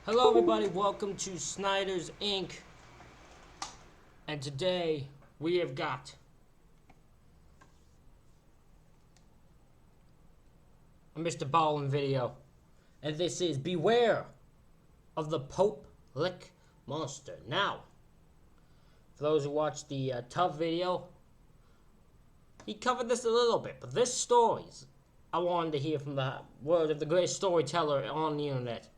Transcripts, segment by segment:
Hello everybody, welcome to Snyder's Inc. And today we have got a MrBallen video. And this is Beware of the Pope Lick Monster. Now, for those who watched the Tough video, he covered this a little bit, but this story, I wanted to hear from the word of the greatest storyteller on the internet,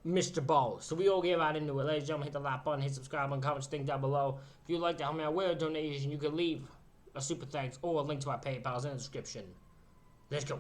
MrBallen. So we all get right into it. Ladies and gentlemen, hit the like button, hit subscribe button, comment, thing down below. If you'd like to help me out with a donation, you can leave a super thanks or a link to our PayPal in the description. Let's go.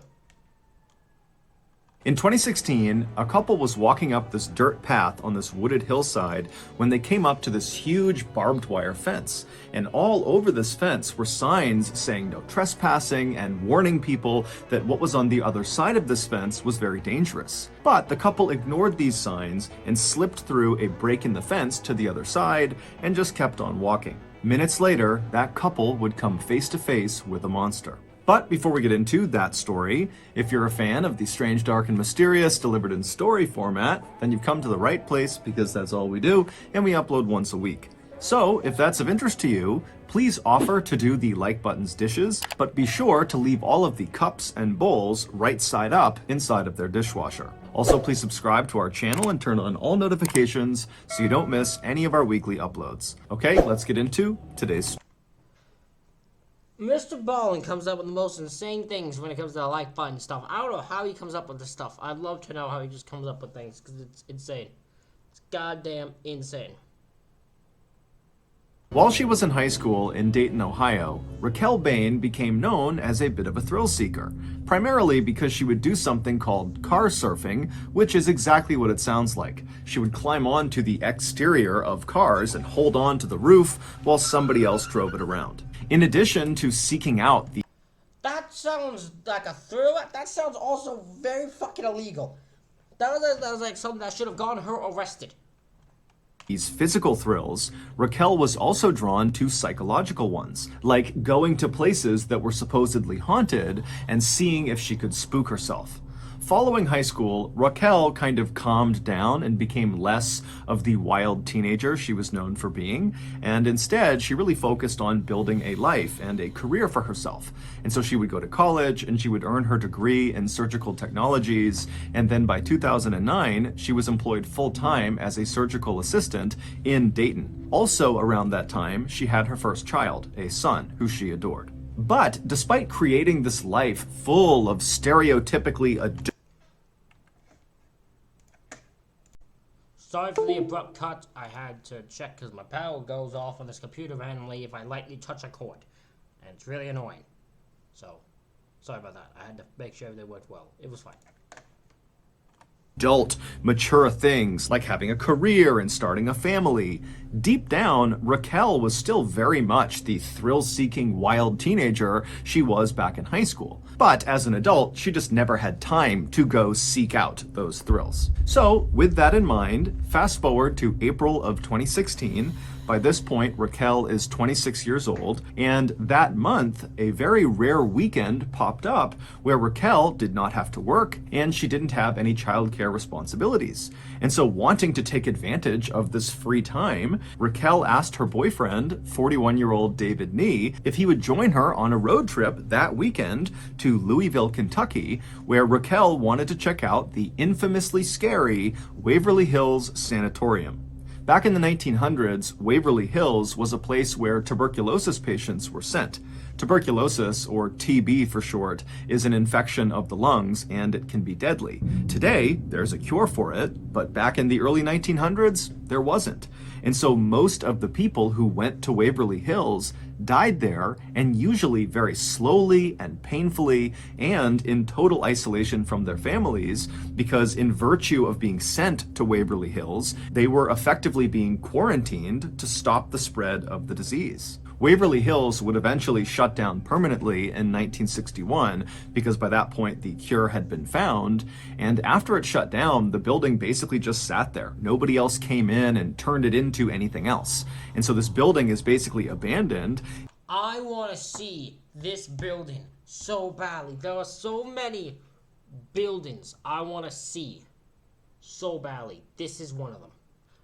In 2016, a couple was walking up this dirt path on this wooded hillside when they came up to this huge barbed wire fence. And all over this fence were signs saying no trespassing and warning people that what was on the other side of this fence was very dangerous. But the couple ignored these signs and slipped through a break in the fence to the other side and just kept on walking. Minutes later, that couple would come face to face with a monster. But before we get into that story, if you're a fan of the strange, dark, and mysterious delivered in story format, then you've come to the right place because that's all we do, and we upload once a week. So, if that's of interest to you, please offer to do the like button's dishes, but be sure to leave all of the cups and bowls right side up inside of their dishwasher. Also, please subscribe to our channel and turn on all notifications so you don't miss any of our weekly uploads. Okay, let's get into today's story. MrBallen comes up with the most insane things when it comes to the like button stuff. I don't know how he comes up with this stuff. I'd love to know how he just comes up with things, because it's insane. It's goddamn insane. While she was in high school in Dayton, Ohio, Raquel Bain became known as a bit of a thrill seeker, primarily because she would do something called car surfing, which is exactly what it sounds like. She would climb onto the exterior of cars and hold on to the roof while somebody else drove it around. In addition to seeking out the... That sounds like a thrill. That sounds also very fucking illegal. That was like something that should have gotten her arrested. These physical thrills, Raquel was also drawn to psychological ones, like going to places that were supposedly haunted and seeing if she could spook herself. Following high school, Raquel kind of calmed down and became less of the wild teenager she was known for being, and instead she really focused on building a life and a career for herself. And so she would go to college and she would earn her degree in surgical technologies, and then by 2009 she was employed full-time as a surgical assistant in Dayton. Also around that time, she had her first child, a son, who she adored. But despite creating this life full of stereotypically Sorry for the abrupt cut. I had to check because my power goes off on this computer randomly if I lightly touch a cord. And it's really annoying. So, sorry about that. I had to make sure they worked well. It was fine. adult, mature things like having a career and starting a family. Deep down, Raquel was still very much the thrill-seeking wild teenager she was back in high school. But as an adult, she just never had time to go seek out those thrills. So, with that in mind, fast forward to April of 2016. By this point, Raquel is 26 years old, and that month, a very rare weekend popped up where Raquel did not have to work and she didn't have any childcare responsibilities. And so, wanting to take advantage of this free time, Raquel asked her boyfriend, 41-year-old David Nee, if he would join her on a road trip that weekend to Louisville, Kentucky, where Raquel wanted to check out the infamously scary Waverly Hills Sanatorium. Back in the 1900s, Waverly Hills was a place where tuberculosis patients were sent. Tuberculosis, or TB for short, is an infection of the lungs and it can be deadly. Today, there's a cure for it, but back in the early 1900s, there wasn't. And so most of the people who went to Waverly Hills died there, and usually very slowly and painfully and in total isolation from their families, because in virtue of being sent to Waverly Hills, they were effectively being quarantined to stop the spread of the disease. Waverly Hills would eventually shut down permanently in 1961 because by that point the cure had been found, and after it shut down, the building basically just sat there. Nobody else came in and turned it into anything else. And so this building is basically abandoned. I want to see this building so badly. There are so many buildings I want to see. so badly. This is one of them.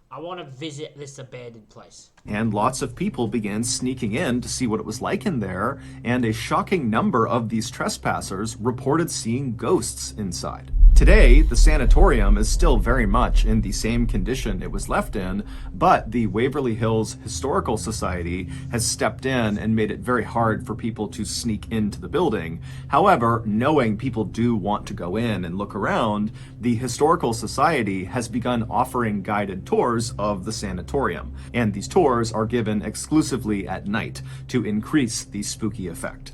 I want to visit this abandoned place. And lots of people began sneaking in to see what it was like in there, and a shocking number of these trespassers reported seeing ghosts inside. Today, the sanatorium is still very much in the same condition it was left in, but the Waverly Hills Historical Society has stepped in and made it very hard for people to sneak into the building. However, knowing people do want to go in and look around, the Historical Society has begun offering guided tours of the sanatorium, and these tours are given exclusively at night to increase the spooky effect.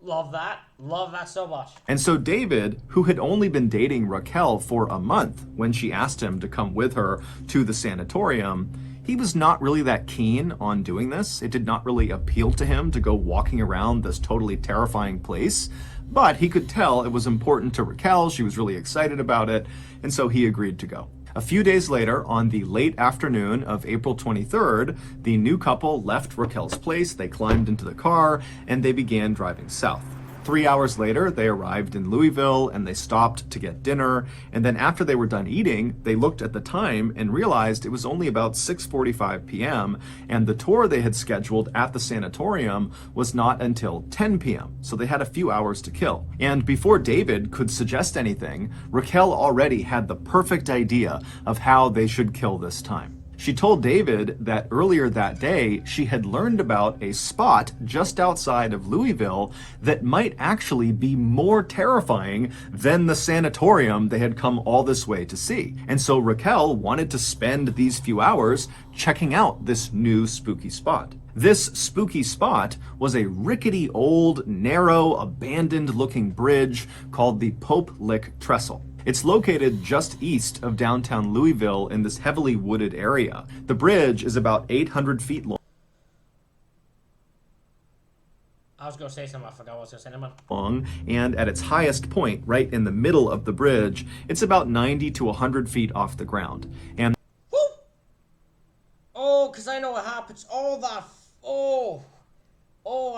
Love that. Love that so much. And so David, who had only been dating Raquel for a month when she asked him to come with her to the sanatorium, he was not really that keen on doing this. It did not really appeal to him to go walking around this totally terrifying place. But he could tell it was important to Raquel. She was really excited about it. And so he agreed to go. A few days later, on the late afternoon of April 23rd, the new couple left Raquel's place, they climbed into the car, and they began driving south. 3 hours later, they arrived in Louisville and they stopped to get dinner. And then after they were done eating, they looked at the time and realized it was only about 6:45 p.m. and the tour they had scheduled at the sanatorium was not until 10 p.m. So they had a few hours to kill. And before David could suggest anything, Raquel already had the perfect idea of how they should kill this time. She told David that earlier that day, she had learned about a spot just outside of Louisville that might actually be more terrifying than the sanatorium they had come all this way to see. And so Raquel wanted to spend these few hours checking out this new spooky spot. This spooky spot was a rickety old, narrow, abandoned-looking bridge called the Pope Lick Trestle. It's located just east of downtown Louisville in this heavily wooded area. The bridge is about 800 feet I was going to say something. I forgot what I was going to say. Never mind. long, and at its highest point, right in the middle of the bridge, it's about 90 to 100 feet off the ground. And Woo! Oh, because I know what happens.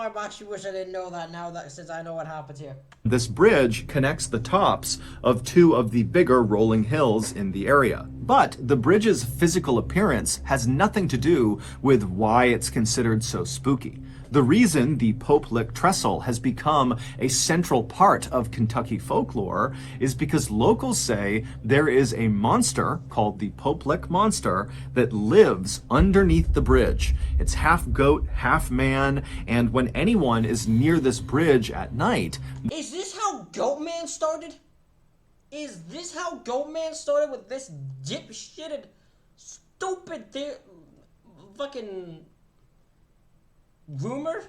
I actually wish I didn't know that now that since I know what happens here. this bridge connects the tops of two of the bigger rolling hills in the area. But the bridge's physical appearance has nothing to do with why it's considered so spooky. The reason the Pope Lick Trestle has become a central part of Kentucky folklore is because locals say there is a monster called the Pope Lick Monster that lives underneath the bridge. It's half goat, half man, and when anyone is near this bridge at night... Is this how Goatman started? Is this how Goatman started with this dipshitted, stupid fucking rumor?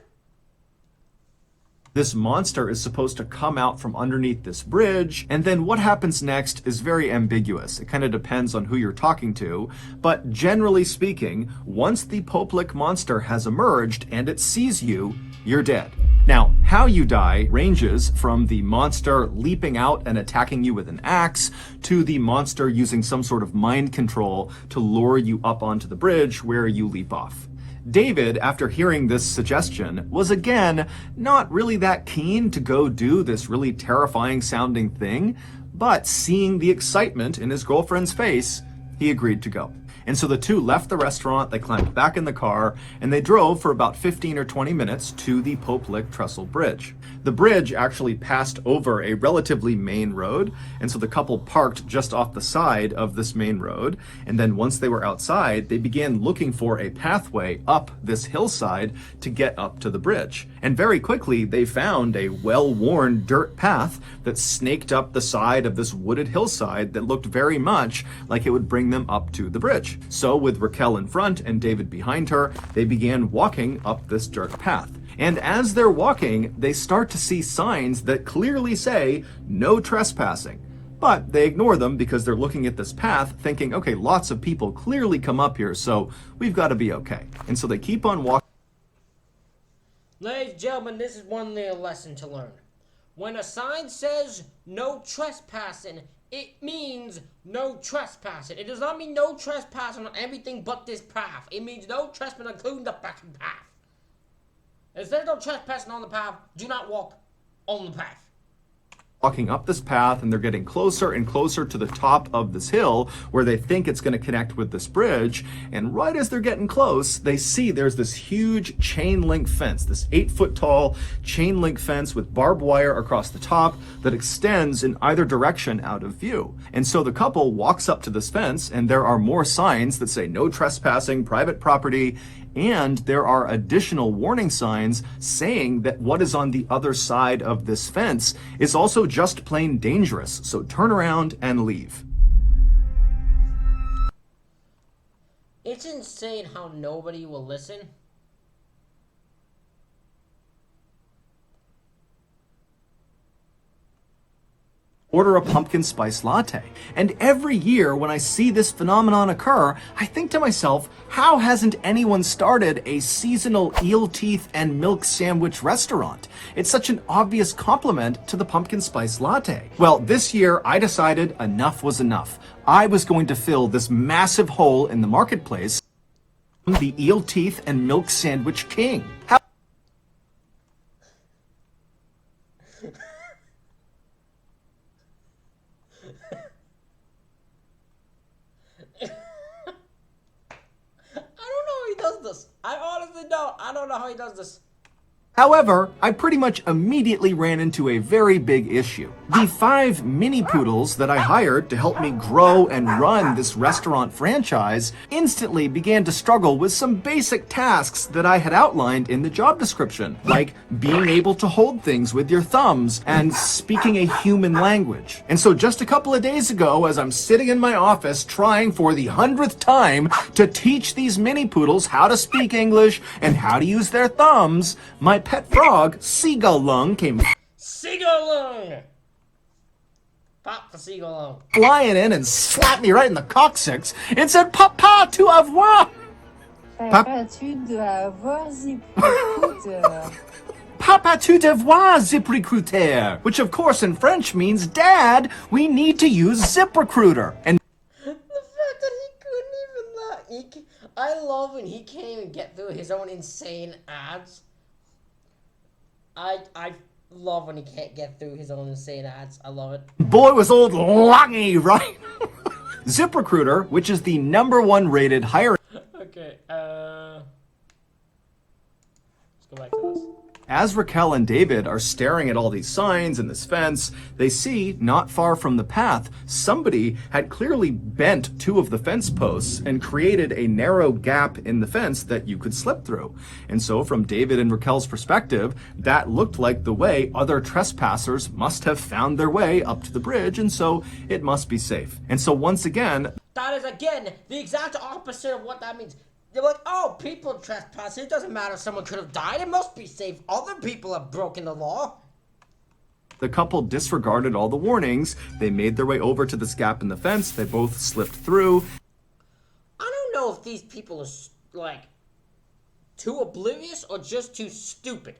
This monster is supposed to come out from underneath this bridge, and then what happens next is very ambiguous. It kind of depends on who you're talking to, but generally speaking, once the Pope Lick monster has emerged and it sees you, you're dead. Now, how you die ranges from the monster leaping out and attacking you with an axe to the monster using some sort of mind control to lure you up onto the bridge where you leap off. David, after hearing this suggestion, was again not really that keen to go do this really terrifying sounding thing, but seeing the excitement in his girlfriend's face, he agreed to go. And so the two left the restaurant, they climbed back in the car, and they drove for about 15 or 20 minutes to the Pope Lick Trestle Bridge. The bridge actually passed over a relatively main road, and so the couple parked just off the side of this main road, and then once they were outside, they began looking for a pathway up this hillside to get up to the bridge. And very quickly, they found a well-worn dirt path that snaked up the side of this wooded hillside that looked very much like it would bring them up to the bridge. So with Raquel in front and David behind her, they began walking up this dirt path. And as they're walking, they start to see signs that clearly say, no trespassing. But they ignore them because they're looking at this path thinking, okay, lots of people clearly come up here, so we've got to be okay. And so they keep on walking. Ladies and gentlemen, this is one little lesson to learn. When a sign says no trespassing, it means no trespassing. It does not mean no trespassing on everything but this path. It means no trespassing including the fucking path. If there's no trespassing on the path, do not walk on the path. walking up this path, and they're getting closer and closer to the top of this hill where they think it's going to connect with this bridge. And right as they're getting close, they see there's this huge chain link fence, this 8-foot tall chain link fence with barbed wire across the top that extends in either direction out of view. And so the couple walks up to this fence, and there are more signs that say no trespassing, private property, and there are additional warning signs saying that what is on the other side of this fence is also just plain dangerous. So turn around and leave. It's insane how nobody will listen. Order a pumpkin spice latte. And every year when I see this phenomenon occur, I think to myself, how hasn't anyone started a seasonal eel teeth and milk sandwich restaurant? It's such an obvious compliment to the pumpkin spice latte. Well, this year I decided enough was enough. I was going to fill this massive hole in the marketplace, the eel teeth and milk sandwich king. I honestly don't. I don't know how he does this. However, I pretty much immediately ran into a very big issue. The 5 mini poodles that I hired to help me grow and run this restaurant franchise instantly began to struggle with some basic tasks that I had outlined in the job description, like being able to hold things with your thumbs and speaking a human language. And so just a couple of days ago, as I'm sitting in my office trying for the 100th time to teach these mini poodles how to speak English and how to use their thumbs, my pet frog, Seagull Lung, came Seagull Lung! Pop the Seagull Lung. Flying in and slapped me right in the coccyx and said, "Papa, tu avoir." Papa, tu dois avoir zip-recruiter. Papa, tu devoir ZipRecruiter, which of course in French means, Dad, we need to use ZipRecruiter. And the fact that he couldn't even I love when he can't even get through his own insane ads. I love when he can't get through his own insane ads. I love it. Boy, was old Lungy, right? ZipRecruiter, which is the #1 rated hiring. Okay, let's go back to this. As Raquel and David are staring at all these signs and this fence, they see, not far from the path, somebody had clearly bent 2 of the fence posts and created a narrow gap in the fence that you could slip through. And so from David and Raquel's perspective, that looked like the way other trespassers must have found their way up to the bridge, and so it must be safe. And so once again, that is again the exact opposite of what that means. They're like, oh, people trespass. It doesn't matter. Someone could have died. It must be safe. Other people have broken the law. the couple disregarded all the warnings. They made their way over to this gap in the fence. They both slipped through. I don't know if these people are, like, too oblivious or just too stupid.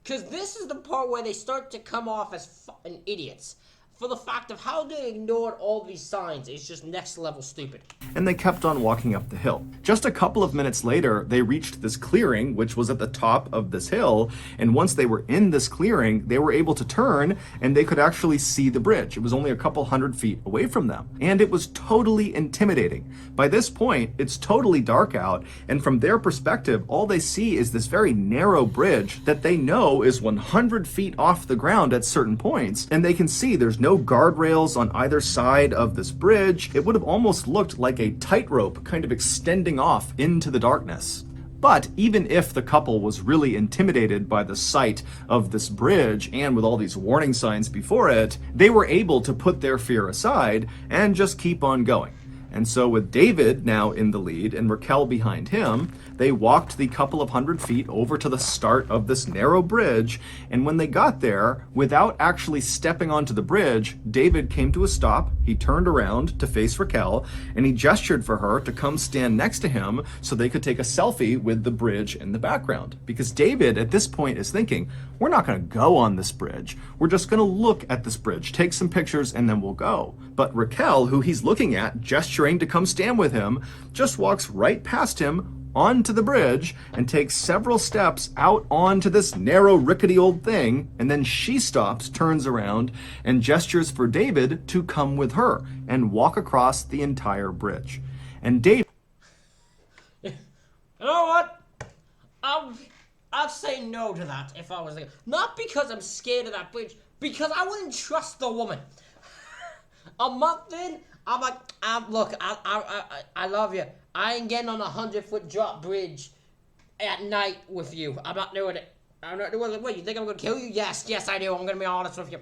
Because this is the part where they start to come off as fucking idiots. For the fact of how they ignored all these signs is just next level stupid. And they kept on walking up the hill. Just a couple of minutes later, they reached this clearing, which was at the top of this hill. And once they were in this clearing, they were able to turn and they could actually see the bridge. It was only a couple hundred feet away from them. And it was totally intimidating. By this point, it's totally dark out. And from their perspective, all they see is this very narrow bridge that they know is 100 feet off the ground at certain points. And they can see there's no guardrails on either side of this bridge. It would have almost looked like a tightrope kind of extending off into the darkness. But even if the couple was really intimidated by the sight of this bridge and with all these warning signs before it, they were able to put their fear aside and just keep on going. And so with David now in the lead and Raquel behind him, they walked the couple of hundred feet over to the start of this narrow bridge. And when they got there, without actually stepping onto the bridge, David came to a stop. He turned around to face Raquel and he gestured for her to come stand next to him so they could take a selfie with the bridge in the background. Because David at this point is thinking, we're not going to go on this bridge. We're just going to look at this bridge, take some pictures, and then we'll go. But Raquel, who he's looking at, gesturing to come stand with him, just walks right past him, onto the bridge and takes several steps out onto this narrow, rickety old thing, and then she stops, turns around, and gestures for David to come with her and walk across the entire bridge. And David... You know what? I'd say no to that if I was there. Not because I'm scared of that bridge, because I wouldn't trust the woman. A month in, I'm like, look, I love you. I ain't getting on a 100-foot drop bridge at night with you. I'm not doing it. I'm not doing it. What, you think I'm gonna kill you? Yes, I do. I'm gonna be honest with you.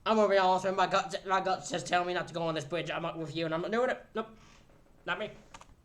I'm gonna be honest with you. My gut says tell me not to go on this bridge. I'm not with you, and I'm not doing it. Nope, not me.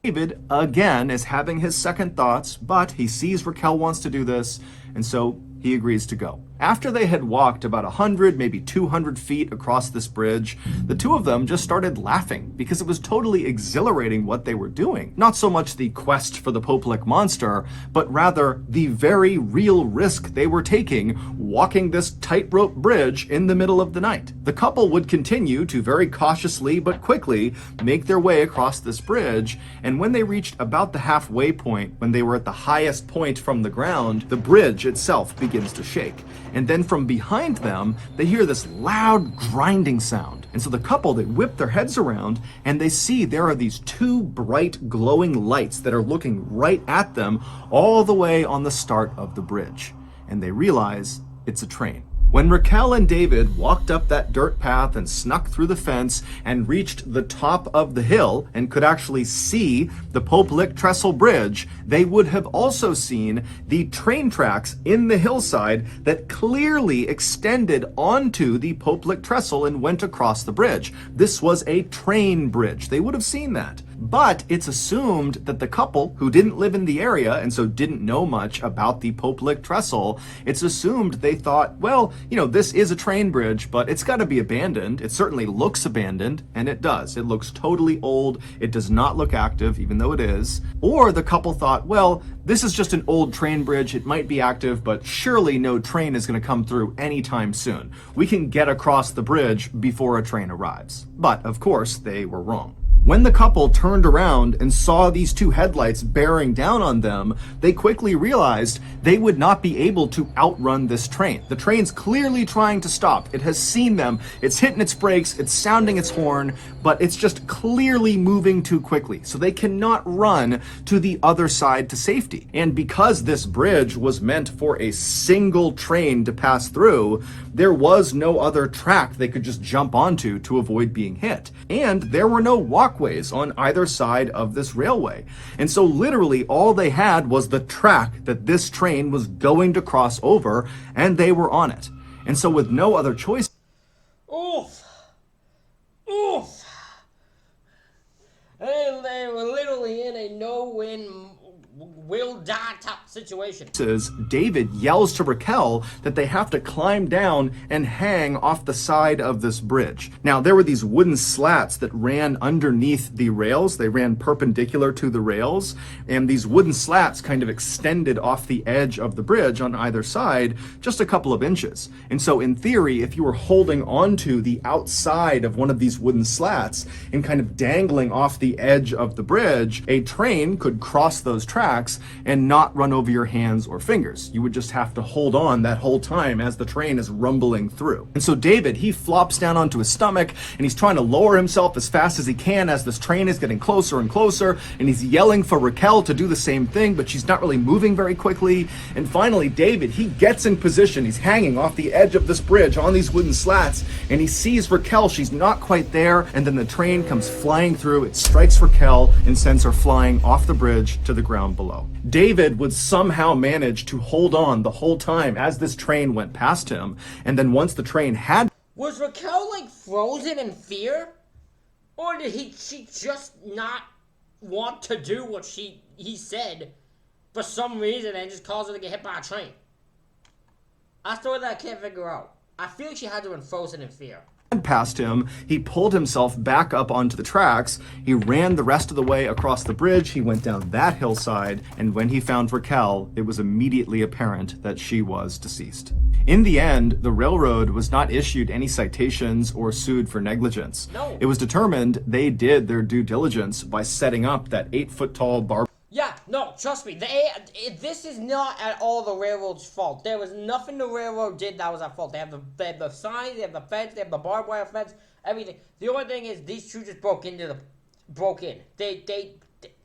David, again, is having his second thoughts, but he sees Raquel wants to do this, and so he agrees to go. After they had walked about 100, maybe 200 feet across this bridge, the two of them just started laughing because it was totally exhilarating what they were doing. Not so much the quest for the Pope-like monster, but rather the very real risk they were taking walking this tightrope bridge in the middle of the night. The couple would continue to very cautiously but quickly make their way across this bridge, and when they reached about the halfway point, when they were at the highest point from the ground, the bridge itself begins to shake. And then from behind them, they hear this loud grinding sound. And so the couple, they whip their heads around and they see there are these two bright glowing lights that are looking right at them all the way on the start of the bridge. And they realize it's a train. When Raquel and David walked up that dirt path and snuck through the fence and reached the top of the hill and could actually see the Pope-Lick Trestle Bridge, they would have also seen the train tracks in the hillside that clearly extended onto the Pope-Lick Trestle and went across the bridge. This was a train bridge. They would have seen that. But it's assumed that the couple, who didn't live in the area and so didn't know much about the Pope-Lick Trestle, it's assumed they thought, well, this is a train bridge, but it's got to be abandoned. It certainly looks abandoned, and it does. It looks totally old. It does not look active, even though it is. Or the couple thought, well, this is just an old train bridge. It might be active, but surely no train is going to come through anytime soon. We can get across the bridge before a train arrives. But, of course, they were wrong. When the couple turned around and saw these two headlights bearing down on them, they quickly realized they would not be able to outrun this train. The train's clearly trying to stop. It has seen them. It's hitting its brakes. It's sounding its horn, but it's just clearly moving too quickly. So they cannot run to the other side to safety. And because this bridge was meant for a single train to pass through, there was no other track they could just jump onto to avoid being hit. And there were no walkways on either side of this railway. And so literally all they had was the track that this train was going to cross over, and they were on it. And so with no other choice... Oof! Oof! They were literally in a no-win, will-die type situation. David yells to Raquel that they have to climb down and hang off the side of this bridge. Now, there were these wooden slats that ran underneath the rails. They ran perpendicular to the rails, and these wooden slats kind of extended off the edge of the bridge on either side just a couple of inches. And so in theory, if you were holding onto the outside of one of these wooden slats and kind of dangling off the edge of the bridge, a train could cross those tracks and not run over your hands or fingers. You would just have to hold on that whole time as the train is rumbling through. And so David, he flops down onto his stomach and he's trying to lower himself as fast as he can as this train is getting closer and closer, and he's yelling for Raquel to do the same thing, but she's not really moving very quickly. And finally, David, he gets in position. He's hanging off the edge of this bridge on these wooden slats, and he sees Raquel. She's not quite there, and then the train comes flying through. It strikes Raquel and sends her flying off the bridge to the ground below. David would somehow manage to hold on the whole time as this train went past him, and then once the train had... Was Raquel frozen in fear? Or did she just not want to do what he said for some reason and just caused her to get hit by a train? That's the one that I can't figure out. I feel like she had to have been frozen in fear. Past him, he pulled himself back up onto the tracks. He ran the rest of the way across the bridge. He went down that hillside, and when he found Raquel, it was immediately apparent that she was deceased. In the end, the railroad was not issued any citations or sued for negligence. No. It was determined they did their due diligence by setting up that 8-foot-tall bar. Yeah, No, trust me. This is not at all the railroad's fault. There was nothing the railroad did that was at fault. They have the signs, they have the fence, they have the barbed wire fence, everything. The only thing is these two just broke in.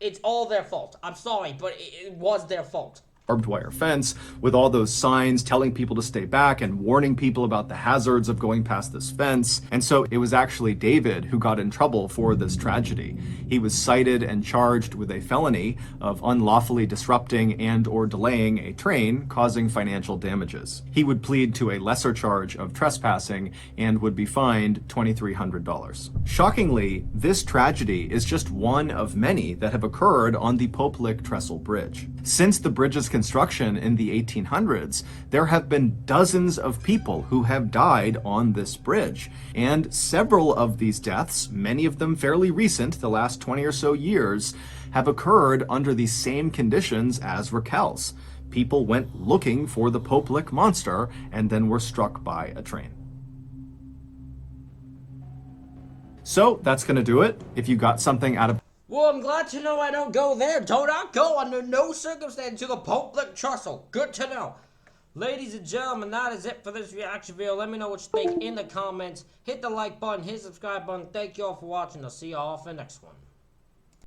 It's all their fault. I'm sorry, but it was their fault. Barbed wire fence with all those signs telling people to stay back and warning people about the hazards of going past this fence. And so it was actually David who got in trouble for this tragedy. He was cited and charged with a felony of unlawfully disrupting and or delaying a train, causing financial damages. He would plead to a lesser charge of trespassing and would be fined $2,300. Shockingly, this tragedy is just one of many that have occurred on the Pope Lick Trestle Bridge. Since the bridge's construction in the 1800s, there have been dozens of people who have died on this bridge. And several of these deaths, many of them fairly recent, the last 20 or so years, have occurred under the same conditions as Raquel's. People went looking for the Pope Lick monster and then were struck by a train. So that's gonna do it. If you got something out of Well, I'm glad to know I don't go there. Do not go under no circumstance to the Pope Lick Trestle. Good to know. Ladies and gentlemen, that is it for this reaction video. Let me know what you think in the comments. Hit the like button, hit the subscribe button. Thank you all for watching. I'll see you all for the next one.